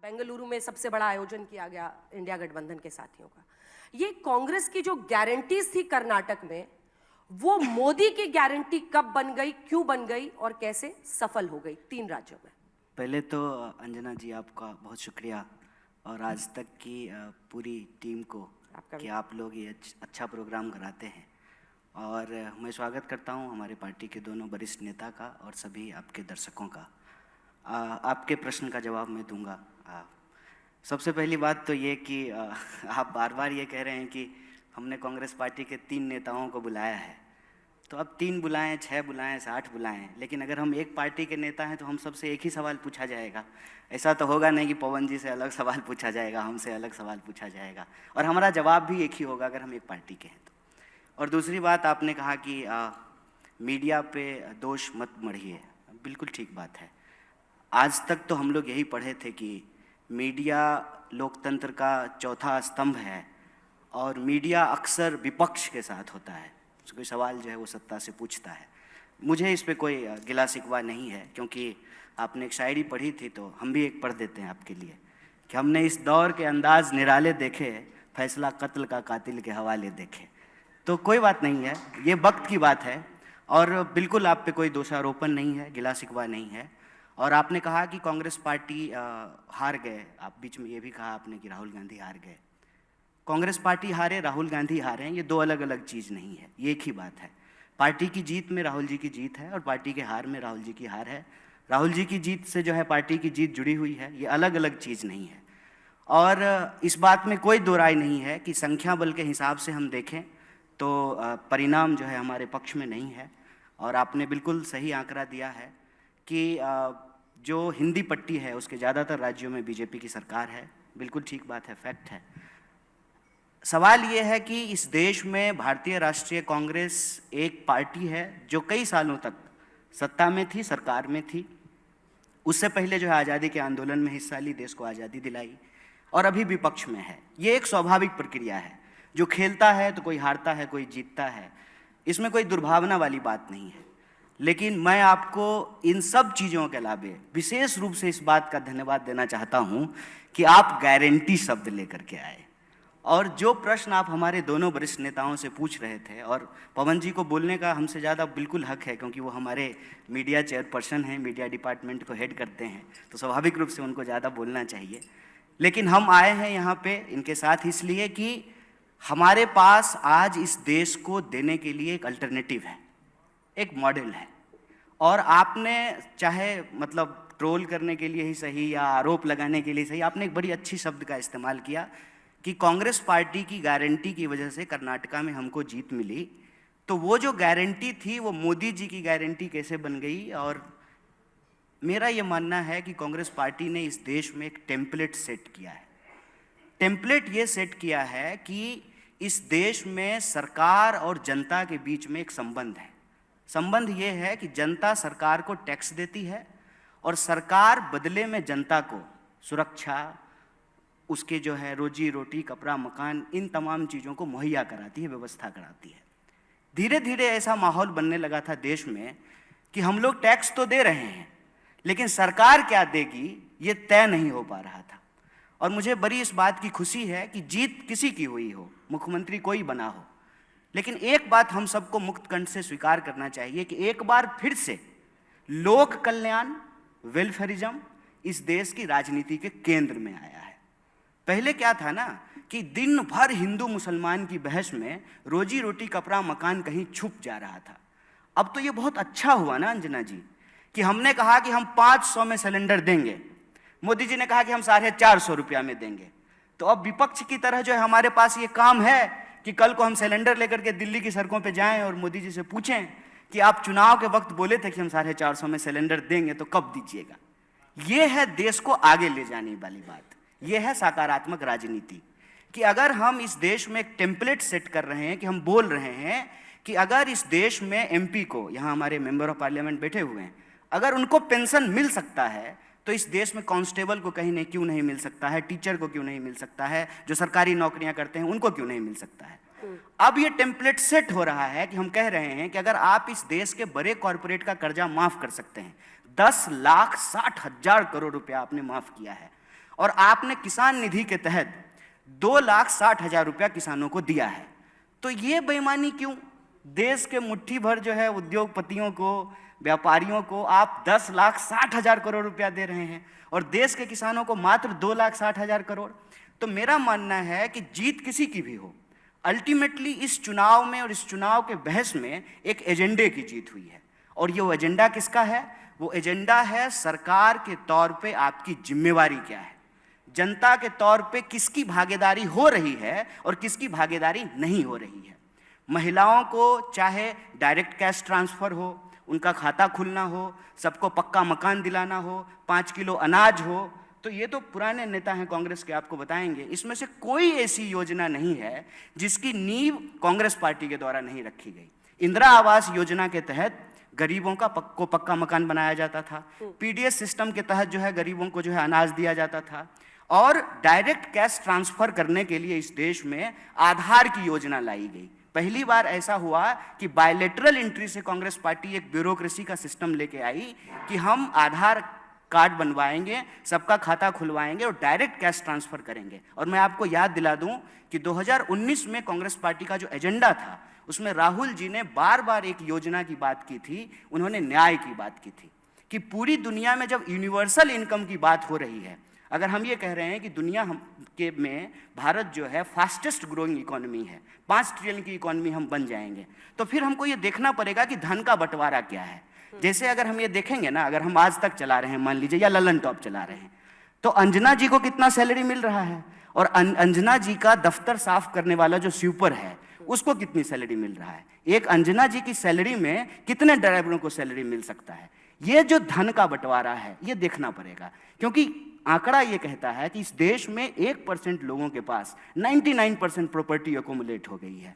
बेंगलुरु में सबसे बड़ा आयोजन किया गया इंडिया गठबंधन के साथियों का। ये कांग्रेस की जो गारंटीज थी कर्नाटक में, वो मोदी की गारंटी कब बन गई, क्यों बन गई और कैसे सफल हो गई 3 राज्यों में? पहले तो अंजना जी आपका बहुत शुक्रिया और आज तक की पूरी टीम को कि आप लोग ये अच्छा प्रोग्राम कराते हैं। और मैं स्वागत करता हूं हमारे पार्टी के दोनों वरिष्ठ नेता का और सभी आपके दर्शकों का। आपके प्रश्न का जवाब मैं दूंगा। सबसे पहली बात तो ये कि आप बार बार ये कह रहे हैं कि हमने कांग्रेस पार्टी के 3 नेताओं को बुलाया है, तो अब 3 बुलाएं, 6 बुलाएं, 60 बुलाएं, लेकिन अगर हम एक पार्टी के नेता हैं तो हम सबसे एक ही सवाल पूछा जाएगा। ऐसा तो होगा नहीं कि पवन जी से अलग सवाल पूछा जाएगा, हमसे अलग सवाल पूछा जाएगा, और हमारा जवाब भी एक ही होगा अगर हम एक पार्टी के हैं तो। और दूसरी बात, आपने कहा कि मीडिया पे दोष मत मढ़िए, बिल्कुल ठीक बात है। आज तक तो हम लोग यही पढ़े थे कि मीडिया लोकतंत्र का चौथा स्तंभ है और मीडिया अक्सर विपक्ष के साथ होता है। कोई सवाल जो है वो सत्ता से पूछता है। मुझे इस पे कोई गिला शिकवा नहीं है, क्योंकि आपने एक शायरी पढ़ी थी तो हम भी एक पढ़ देते हैं आपके लिए कि हमने इस दौर के अंदाज निराले देखे, फैसला कत्ल का कातिल के हवाले देखे। तो कोई बात नहीं है, ये वक्त की बात है और बिल्कुल आप पे कोई दोषारोपण नहीं है, गिला शिकवा नहीं है। और आपने कहा कि कांग्रेस पार्टी हार गए, आप बीच में ये भी कहा आपने कि राहुल गांधी हार गए। कांग्रेस पार्टी हारे, राहुल गांधी हारे हैं, ये 2 अलग अलग चीज़ नहीं है, ये एक ही बात है। पार्टी की जीत में राहुल जी की जीत है और पार्टी के हार में राहुल जी की हार है। राहुल जी की जीत से जो है पार्टी की जीत जुड़ी हुई है, ये अलग अलग चीज़ नहीं है। और इस बात में कोई दो राय नहीं है कि संख्या बल के हिसाब से हम देखें तो परिणाम जो है हमारे पक्ष में नहीं है। और आपने बिल्कुल सही आंकड़ा दिया है कि जो हिंदी पट्टी है उसके ज़्यादातर राज्यों में बीजेपी की सरकार है, बिल्कुल ठीक बात है, फैक्ट है। सवाल ये है कि इस देश में भारतीय राष्ट्रीय कांग्रेस एक पार्टी है जो कई सालों तक सत्ता में थी, सरकार में थी। उससे पहले जो है आज़ादी के आंदोलन में हिस्सा ली, देश को आज़ादी दिलाई, और अभी विपक्ष में है। ये एक स्वाभाविक प्रक्रिया है, जो खेलता है तो कोई हारता है, कोई जीतता है, इसमें कोई दुर्भावना वाली बात नहीं है। लेकिन मैं आपको इन सब चीज़ों के अलावे विशेष रूप से इस बात का धन्यवाद देना चाहता हूं कि आप गारंटी शब्द लेकर के आए। और जो प्रश्न आप हमारे दोनों वरिष्ठ नेताओं से पूछ रहे थे, और पवन जी को बोलने का हमसे ज़्यादा बिल्कुल हक है क्योंकि वो हमारे मीडिया चेयरपर्सन हैं, मीडिया डिपार्टमेंट को हेड करते हैं, तो स्वाभाविक रूप से उनको ज़्यादा बोलना चाहिए। लेकिन हम आए हैं यहाँ पे इनके साथ इसलिए कि हमारे पास आज इस देश को देने के लिए एक अल्टरनेटिव है, एक मॉडल है। और आपने चाहे मतलब ट्रोल करने के लिए ही सही या आरोप लगाने के लिए सही, आपने एक बड़ी अच्छी शब्द का इस्तेमाल किया कि कांग्रेस पार्टी की गारंटी की वजह से कर्नाटका में हमको जीत मिली। तो वो जो गारंटी थी वो मोदी जी की गारंटी कैसे बन गई? और मेरा ये मानना है कि कांग्रेस पार्टी ने इस देश में एक टेम्पलेट सेट किया है। टेम्पलेट ये सेट किया है कि इस देश में सरकार और जनता के बीच में एक संबंध है। संबंध ये है कि जनता सरकार को टैक्स देती है और सरकार बदले में जनता को सुरक्षा, उसके जो है रोजी रोटी, कपड़ा, मकान, इन तमाम चीज़ों को मुहैया कराती है, व्यवस्था कराती है। धीरे धीरे ऐसा माहौल बनने लगा था देश में कि हम लोग टैक्स तो दे रहे हैं लेकिन सरकार क्या देगी ये तय नहीं हो पा रहा था। और मुझे बड़ी इस बात की खुशी है कि जीत किसी की हुई हो, मुख्यमंत्री कोई बना हो, लेकिन एक बात हम सबको मुक्त कंठ से स्वीकार करना चाहिए कि एक बार फिर से लोक कल्याण, वेलफेयरिज्म इस देश की राजनीति के केंद्र में आया है। पहले क्या था ना कि दिन भर हिंदू मुसलमान की बहस में रोजी रोटी, कपड़ा, मकान कहीं छुप जा रहा था। अब तो ये बहुत अच्छा हुआ ना अंजना जी कि हमने कहा कि हम 500 में सिलेंडर देंगे, मोदी जी ने कहा कि हम 450 रुपया में देंगे। तो अब विपक्ष की तरह जो है हमारे पास ये काम है कि कल को हम सिलेंडर लेकर के दिल्ली की सड़कों पे जाएं और मोदी जी से पूछें कि आप चुनाव के वक्त बोले थे कि हम 450 में सिलेंडर देंगे, तो कब दीजिएगा? ये है देश को आगे ले जाने वाली बात, ये है सकारात्मक राजनीति। कि अगर हम इस देश में एक टेम्पलेट सेट कर रहे हैं कि हम बोल रहे हैं कि अगर इस देश में एमपी को, यहाँ हमारे मेंबर ऑफ पार्लियामेंट बैठे हुए हैं, अगर उनको पेंशन मिल सकता है तो इस देश में कांस्टेबल को कहीं नहीं क्यों नहीं मिल सकता है, टीचर को क्यों नहीं मिल सकता है, जो सरकारी नौकरियां करते हैं उनको क्यों नहीं मिल सकता है। अब ये टेम्पलेट सेट हो रहा है कि हम कह रहे हैं कि अगर आप इस देश के बड़े कॉरपोरेट का कर्जा माफ कर सकते हैं, 10,60,000 करोड़ रुपया आपने माफ किया है, और आपने किसान निधि के तहत 2,60,000 रुपया किसानों को दिया है। तो ये बेईमानी क्यों? देश के मुट्ठी भर जो है उद्योगपतियों को, व्यापारियों को आप 10,60,000 करोड़ रुपया दे रहे हैं और देश के किसानों को मात्र 2,60,000 करोड़। तो मेरा मानना है कि जीत किसी की भी हो, अल्टीमेटली इस चुनाव में और इस चुनाव के बहस में एक एजेंडे की जीत हुई है। और ये एजेंडा किसका है? वो एजेंडा है सरकार के तौर पे आपकी जिम्मेवारी क्या है, जनता के तौर पे किसकी भागीदारी हो रही है और किसकी भागीदारी नहीं हो रही है। महिलाओं को चाहे डायरेक्ट कैश ट्रांसफर हो, उनका खाता खुलना हो, सबको पक्का मकान दिलाना हो, 5 किलो अनाज हो, तो ये तो पुराने नेता हैं कांग्रेस के, आपको बताएंगे। इसमें से कोई ऐसी योजना नहीं है जिसकी नींव कांग्रेस पार्टी के द्वारा नहीं रखी गई। इंदिरा आवास योजना के तहत गरीबों को पक्का मकान बनाया जाता था। पीडीएस सिस्टम के तहत जो है गरीबों को जो है अनाज दिया जाता था। और डायरेक्ट कैश ट्रांसफर करने के लिए इस देश में आधार की योजना लाई गई। पहली बार ऐसा हुआ कि बायलैटरल एंट्री से कांग्रेस पार्टी एक ब्यूरोक्रेसी का सिस्टम लेके आई कि हम आधार कार्ड बनवाएंगे, सबका खाता खुलवाएंगे और डायरेक्ट कैश ट्रांसफर करेंगे। और मैं आपको याद दिला दूं कि 2019 में कांग्रेस पार्टी का जो एजेंडा था उसमें राहुल जी ने बार बार एक योजना की बात की थी, उन्होंने न्याय की बात की थी कि पूरी दुनिया में जब यूनिवर्सल इनकम की बात हो रही है, अगर हम ये कह रहे हैं कि दुनिया में भारत जो है फास्टेस्ट ग्रोइंग इकोनॉमी है, 5 ट्रिलियन की इकोनॉमी हम बन जाएंगे, तो फिर हमको ये देखना पड़ेगा कि धन का बंटवारा क्या है। जैसे अगर हम ये देखेंगे ना, अगर हम आज तक चला रहे हैं मान लीजिए, या ललन टॉप चला रहे हैं, तो अंजना जी को कितना सैलरी मिल रहा है और अंजना जी का दफ्तर साफ करने वाला जो स्वीपर है उसको कितनी सैलरी मिल रहा है। एक अंजना जी की सैलरी में कितने ड्राइवरों को सैलरी मिल सकता है। ये जो धन का बंटवारा है ये देखना पड़ेगा, क्योंकि आंकड़ा ये कहता है कि इस देश में 1% लोगों के पास 99% प्रॉपर्टी अकोमुलेट हो गई है।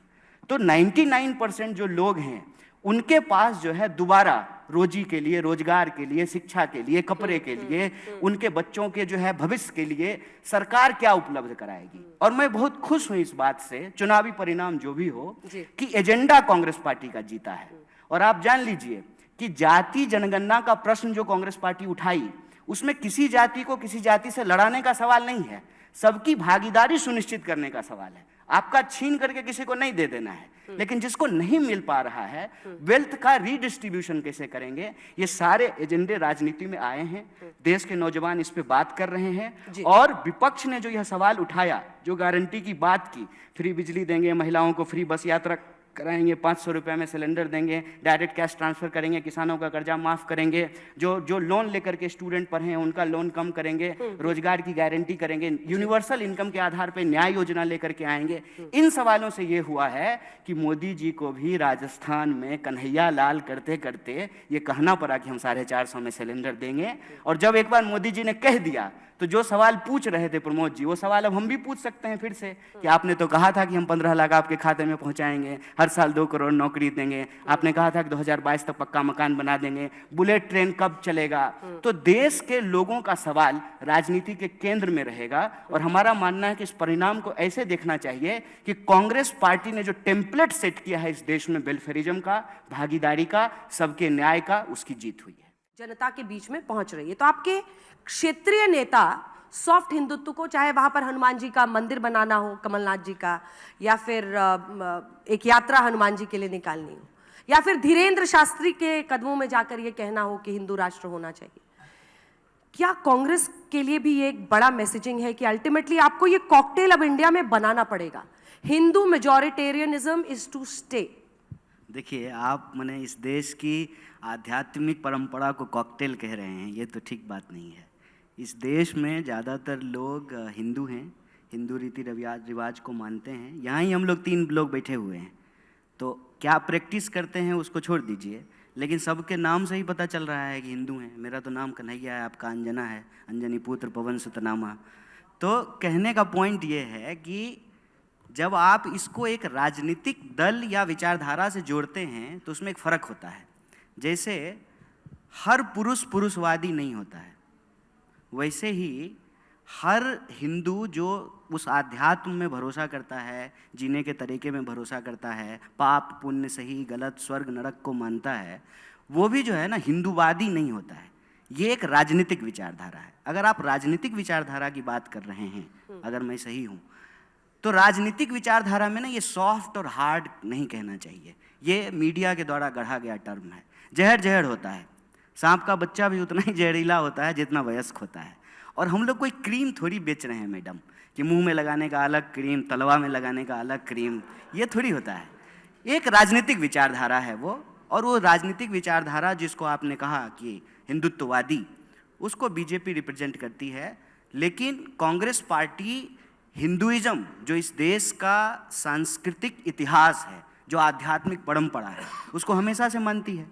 तो 99% जो लोग हैं उनके पास जो है दोबारा रोजी के लिए, रोजगार के लिए, शिक्षा के लिए, कपड़े के लिए, उनके बच्चों के जो है भविष्य के लिए सरकार क्या उपलब्ध कराएगी। और मैं बहुत खुश हूं इस बात से, चुनावी परिणाम जो भी हो, कि एजेंडा कांग्रेस पार्टी का जीता है। और आप जान लीजिए कि जाति जनगणना का प्रश्न जो कांग्रेस पार्टी उठाई, उसमें किसी जाति को किसी जाति से लड़ाने का सवाल नहीं है, सबकी भागीदारी सुनिश्चित करने का सवाल है। आपका छीन करके किसी को नहीं दे देना है, लेकिन जिसको नहीं मिल पा रहा है वेल्थ का रीडिस्ट्रीब्यूशन कैसे करेंगे, ये सारे एजेंडे राजनीति में आए हैं। देश के नौजवान इस पे बात कर रहे हैं और विपक्ष ने जो यह सवाल उठाया, जो गारंटी की बात की, फ्री बिजली देंगे, महिलाओं को फ्री बस यात्रा कराएंगे, 500 रुपये में सिलेंडर देंगे, डायरेक्ट कैश ट्रांसफर करेंगे, किसानों का कर्जा माफ करेंगे, जो लोन लेकर के स्टूडेंट पढ़े हैं उनका लोन कम करेंगे, रोजगार की गारंटी करेंगे, यूनिवर्सल इनकम के आधार पर न्याय योजना लेकर के आएंगे। इन सवालों से ये हुआ है कि मोदी जी को भी राजस्थान में कन्हैया लाल करते करते ये कहना पड़ा कि हम 450 में सिलेंडर देंगे। और जब एक बार मोदी जी ने कह दिया तो जो सवाल पूछ रहे थे प्रमोद जी, वो सवाल अब हम भी पूछ सकते हैं फिर से कि आपने तो कहा था कि हम 15 लाख आपके खाते में पहुंचाएंगे, हर साल 2 करोड़ नौकरी देंगे, आपने कहा था कि 2022 तक पक्का मकान बना देंगे, बुलेट ट्रेन कब चलेगा। तो देश के लोगों का सवाल राजनीति के केंद्र में रहेगा। और हमारा मानना है कि इस परिणाम को ऐसे देखना चाहिए कि कांग्रेस पार्टी ने जो टेम्पलेट सेट किया है इस देश में वेलफेयरिज्म का, भागीदारी का, सबके न्याय का, उसकी जीत हुई है, जनता के बीच में पहुंच रही है। तो आपके क्षेत्रीय नेता सॉफ्ट हिंदुत्व को, चाहे वहां पर हनुमान जी का मंदिर बनाना हो कमलनाथ जी का, या फिर एक यात्रा हनुमान जी के लिए निकालनी हो, या फिर धीरेन्द्र शास्त्री के कदमों में जाकर यह कहना हो कि हिंदू राष्ट्र होना चाहिए, क्या कांग्रेस के लिए भी ये एक बड़ा मैसेजिंग है कि अल्टीमेटली आपको ये कॉकटेल अब इंडिया में बनाना पड़ेगा, Hindu majoritarianism is to stay? देखिए, आप मैंने इस देश की आध्यात्मिक परंपरा को कॉकटेल कह रहे हैं, ये तो ठीक बात नहीं है। इस देश में ज़्यादातर लोग हिंदू हैं, हिंदू रीति रिवाज को मानते हैं। यहाँ ही हम लोग 3 लोग बैठे हुए हैं, तो क्या प्रैक्टिस करते हैं उसको छोड़ दीजिए, लेकिन सबके नाम से ही पता चल रहा है कि हिंदू हैं। मेरा तो नाम कन्हैया है, आपका अंजना है, अंजनी पुत्र पवन सुतनामा। तो कहने का पॉइंट ये है कि जब आप इसको एक राजनीतिक दल या विचारधारा से जोड़ते हैं तो उसमें एक फ़र्क होता है। जैसे हर पुरुष पुरुषवादी नहीं होता है, वैसे ही हर हिंदू जो उस आध्यात्म में भरोसा करता है, जीने के तरीके में भरोसा करता है, पाप पुण्य सही गलत स्वर्ग नरक को मानता है, वो भी जो है ना हिंदूवादी नहीं होता है। ये एक राजनीतिक विचारधारा है। अगर आप राजनीतिक विचारधारा की बात कर रहे हैं, अगर मैं सही हूं, तो राजनीतिक विचारधारा में ना ये सॉफ्ट और हार्ड नहीं कहना चाहिए। ये मीडिया के द्वारा गढ़ा गया टर्म है। जहर जहर होता है, सांप का बच्चा भी उतना ही जहरीला होता है जितना वयस्क होता है। और हम लोग कोई क्रीम थोड़ी बेच रहे हैं मैडम, कि मुंह में लगाने का अलग क्रीम, तलवा में लगाने का अलग क्रीम, ये थोड़ी होता है। एक राजनीतिक विचारधारा है वो, और वो राजनीतिक विचारधारा जिसको आपने कहा कि हिंदुत्ववादी, उसको बीजेपी रिप्रेजेंट करती है। लेकिन कांग्रेस पार्टी हिंदुइज्म, जो इस देश का सांस्कृतिक इतिहास है, जो आध्यात्मिक परंपरा है, उसको हमेशा से मानती है।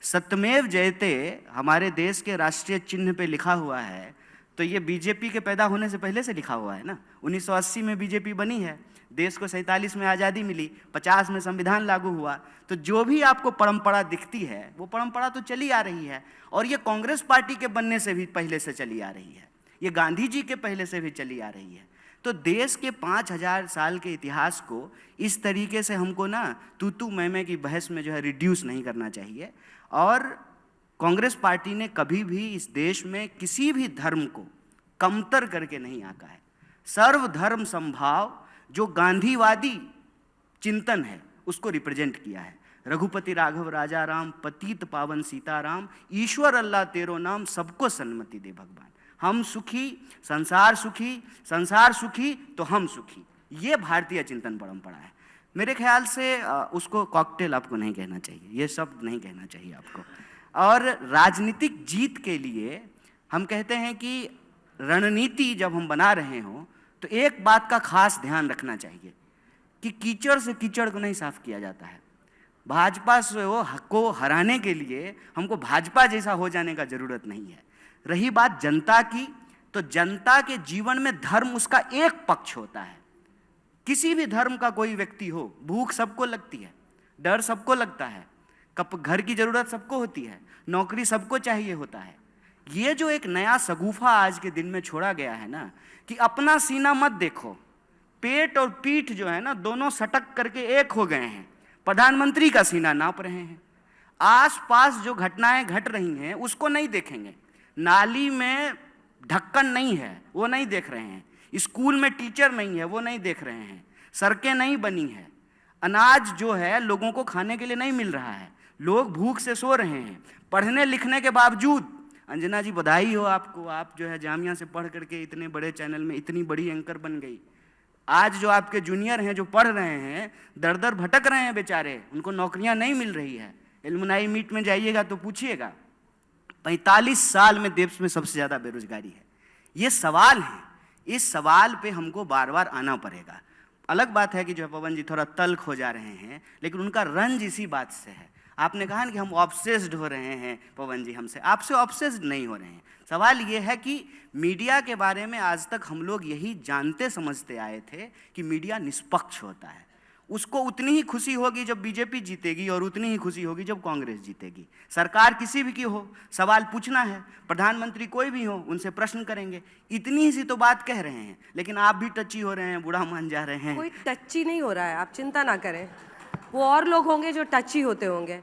सत्यमेव जयते हमारे देश के राष्ट्रीय चिन्ह पे लिखा हुआ है, तो ये बीजेपी के पैदा होने से पहले से लिखा हुआ है ना। 1980 में बीजेपी बनी है, देश को 47 में आज़ादी मिली, 50 में संविधान लागू हुआ। तो जो भी आपको परंपरा दिखती है वो परंपरा तो चली आ रही है, और ये कांग्रेस पार्टी के बनने से भी पहले से चली आ रही है, ये गांधी जी के पहले से भी चली आ रही है। तो देश के 5000 साल के इतिहास को इस तरीके से हमको ना तू मैं की बहस में जो है रिड्यूस नहीं करना चाहिए। और कांग्रेस पार्टी ने कभी भी इस देश में किसी भी धर्म को कमतर करके नहीं आंका है। सर्वधर्म समभाव जो गांधीवादी चिंतन है उसको रिप्रेजेंट किया है। रघुपति राघव राजा राम, पतित पावन सीताराम, ईश्वर अल्लाह तेरो नाम, सबको सन्मति दे भगवान। हम सुखी, संसार सुखी तो हम सुखी। ये भारतीय चिंतन परंपरा है। मेरे ख्याल से उसको कॉकटेल आपको नहीं कहना चाहिए, ये शब्द नहीं कहना चाहिए आपको। और राजनीतिक जीत के लिए हम कहते हैं कि रणनीति जब हम बना रहे हों तो एक बात का खास ध्यान रखना चाहिए कि कीचड़ से कीचड़ को नहीं साफ किया जाता है। भाजपा को हराने के लिए हमको भाजपा जैसा हो जाने का जरूरत नहीं है। रही बात जनता की, तो जनता के जीवन में धर्म उसका एक पक्ष होता है। किसी भी धर्म का कोई व्यक्ति हो, भूख सबको लगती है, डर सबको लगता है, घर की जरूरत सबको होती है, नौकरी सबको चाहिए होता है। ये जो एक नया सगुफा आज के दिन में छोड़ा गया है ना, कि अपना सीना मत देखो, पेट और पीठ जो है ना दोनों सटक करके एक हो गए हैं, प्रधानमंत्री का सीना नाप रहे हैं। आसपास जो घटनाएं घट रही हैं उसको नहीं देखेंगे, नाली में ढक्कन नहीं है वो नहीं देख रहे हैं, स्कूल में टीचर नहीं है वो नहीं देख रहे हैं, सड़कें नहीं बनी है, अनाज जो है लोगों को खाने के लिए नहीं मिल रहा है, लोग भूख से सो रहे हैं। पढ़ने लिखने के बावजूद, अंजना जी बधाई हो आपको, आप जो है जामिया से पढ़ करके इतने बड़े चैनल में इतनी बड़ी एंकर बन गई। आज जो आपके जूनियर हैं जो पढ़ रहे हैं, दर दर भटक रहे हैं बेचारे, उनको नौकरियां नहीं मिल रही है। एलुमनाई मीट में जाइएगा तो पूछिएगा, 45 साल में देश में सबसे ज़्यादा बेरोजगारी है। ये सवाल है, इस सवाल पे हमको बार बार आना पड़ेगा। अलग बात है कि जो पवन जी थोड़ा तल्ख हो जा रहे हैं, लेकिन उनका रंज इसी बात से है। आपने कहा ना कि हम ऑब्सेस्ड हो रहे हैं पवन जी हमसे, आपसे ऑब्सेस्ड नहीं हो रहे हैं। सवाल ये है कि मीडिया के बारे में आज तक हम लोग यही जानते समझते आए थे कि मीडिया निष्पक्ष होता है। उसको उतनी ही खुशी होगी जब बीजेपी जीतेगी और उतनी ही खुशी होगी जब कांग्रेस जीतेगी। सरकार किसी भी की हो, सवाल पूछना है, प्रधानमंत्री कोई भी हो, उनसे प्रश्न करेंगे, इतनी ही सी तो बात कह रहे हैं। लेकिन आप भी टची हो रहे हैं, बुरा मान जा रहे हैं। कोई टची नहीं हो रहा है, आप चिंता ना करें, वो और लोग होंगे जो टची होते होंगे।